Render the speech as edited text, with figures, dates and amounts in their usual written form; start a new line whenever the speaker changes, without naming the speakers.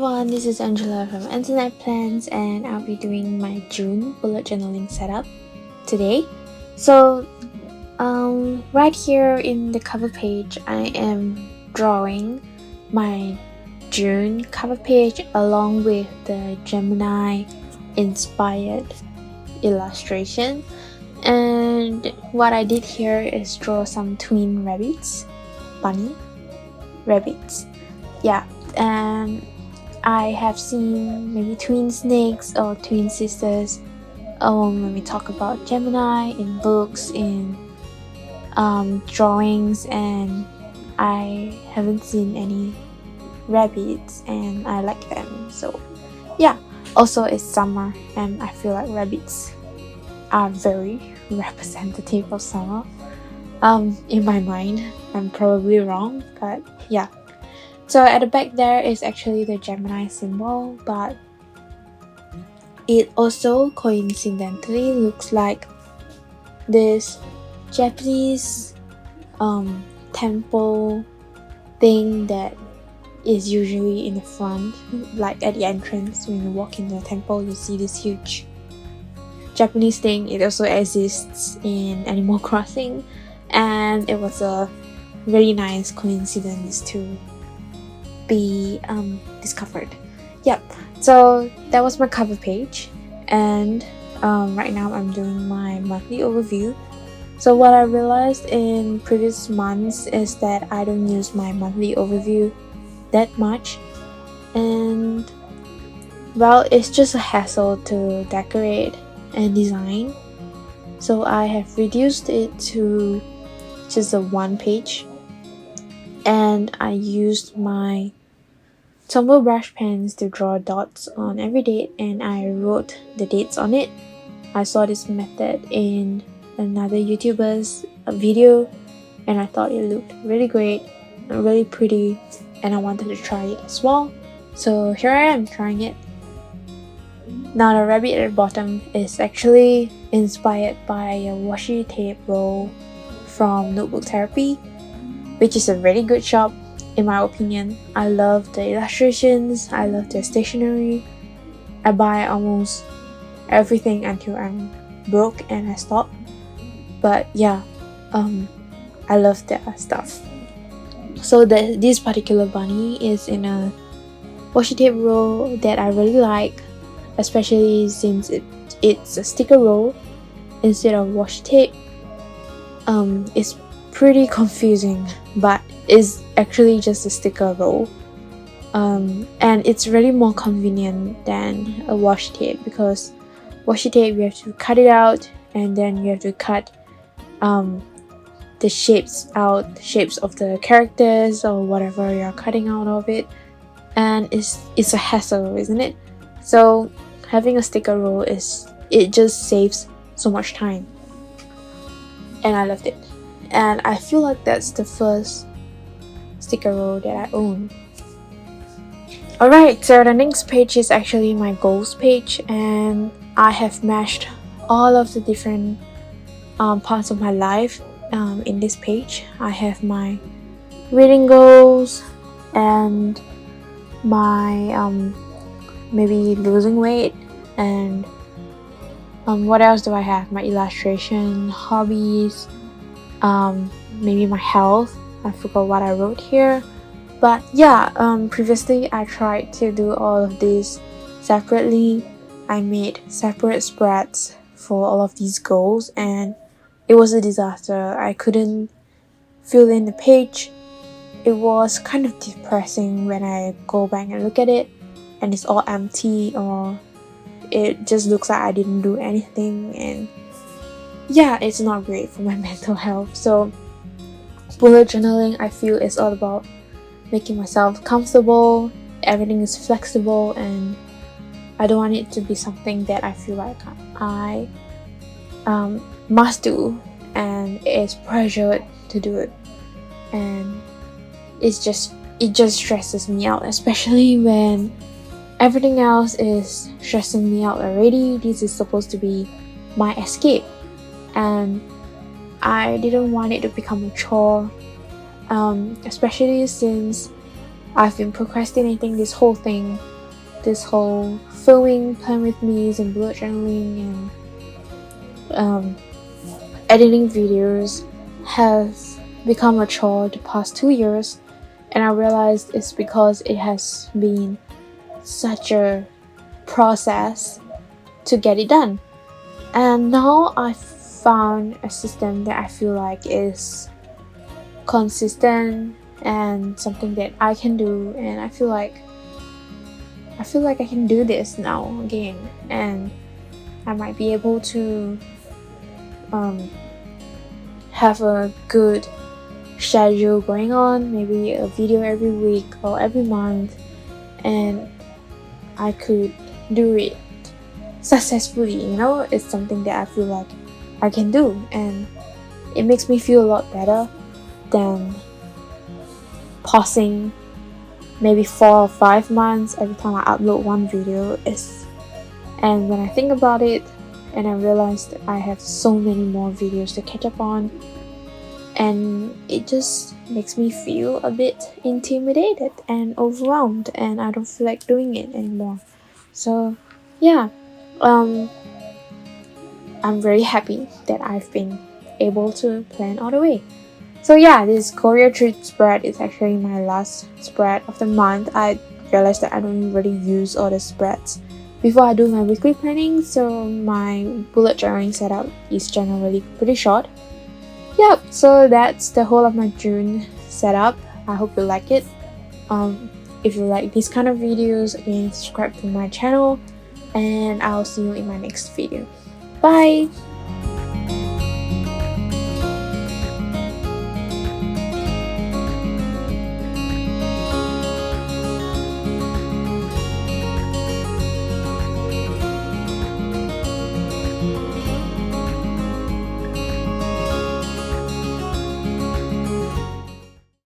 everyone, this is Angela from Internet Plans, and I'll be doing my June bullet journaling setup today. So, right here in the cover page, I am drawing my June cover page along with the Gemini inspired illustration. And what I did here is draw some twin rabbits, rabbits. Yeah, and I have seen maybe twin snakes or twin sisters when we talk about Gemini in books, in drawings, and I haven't seen any rabbits and I like them. So yeah, also it's summer and I feel like rabbits are very representative of summer. In my mind, I'm probably wrong, but yeah. So at the back there is actually the Gemini symbol, but it also coincidentally looks like this Japanese temple thing that is usually in the front, like at the entrance. When you walk in the temple, you see this huge Japanese thing. It also exists in Animal Crossing, and it was a really nice coincidence to be discovered. Yep, so that was my cover page, and right now I'm doing my monthly overview. So what I realized in previous months is that I don't use my monthly overview that much, and well, it's just a hassle to decorate and design, so I have reduced it to just a one page, and I used my tumble brush pens to draw dots on every date, and I wrote the dates on it. I saw this method in another YouTuber's video, and I thought it looked really great, really pretty, and I wanted to try it as well. So here I am trying it. Now the rabbit at the bottom is actually inspired by a washi tape roll from Notebook Therapy, which is a really good shop in my opinion. I love the illustrations, I love the stationery. I buy almost everything until I'm broke and I stop. But yeah, I love their stuff. So this particular bunny is in a washi tape roll that I really like, especially since it's a sticker roll instead of washi tape. It's pretty confusing, but it's actually just a sticker roll, and it's really more convenient than a washi tape, because washi tape you have to cut it out and then you have to cut the shapes of the characters or whatever you're cutting out of it, and it's a hassle, isn't it? So having a sticker roll it just saves so much time, and I loved it. And I feel like that's the first sticker roll that I own. Alright, so the next page is actually my goals page, and I have mashed all of the different parts of my life in this page. I have my reading goals and my maybe losing weight, and what else do I have? My illustration, hobbies, maybe my health. I forgot what I wrote here, but yeah, previously I tried to do all of this separately. I made separate spreads for all of these goals, and it was a disaster. I couldn't fill in the page. It was kind of depressing when I go back and look at it, and it's all empty, or it just looks like I didn't do anything, and yeah, it's not great for my mental health. So bullet journaling, I feel, is all about making myself comfortable. Everything is flexible, and I don't want it to be something that I feel like I must do and is pressured to do it, and it just stresses me out, especially when everything else is stressing me out already. This is supposed to be my escape, and I didn't want it to become a chore, especially since I've been procrastinating this whole thing this whole filming plan with me and bullet journaling and editing videos has become a chore the past 2 years, and I realized it's because it has been such a process to get it done. And now I found a system that I feel like is consistent and something that I can do, and I feel like I can do this now again, and I might be able to have a good schedule going on, maybe a video every week or every month, and I could do it successfully. It's something that I feel like I can do, and it makes me feel a lot better than pausing maybe 4 or 5 months every time I upload one video. And when I think about it, and I realized that I have so many more videos to catch up on, and it just makes me feel a bit intimidated and overwhelmed, and I don't feel like doing it anymore. So yeah, I'm very happy that I've been able to plan all the way. So yeah, this Korea treat spread is actually my last spread of the month. I realized that I don't really use all the spreads before I do my weekly planning, so my bullet journaling setup is generally pretty short. Yep, so that's the whole of my June setup. I hope you like it. If you like these kind of videos, again, subscribe to my channel, and I'll see you in my next video. Bye!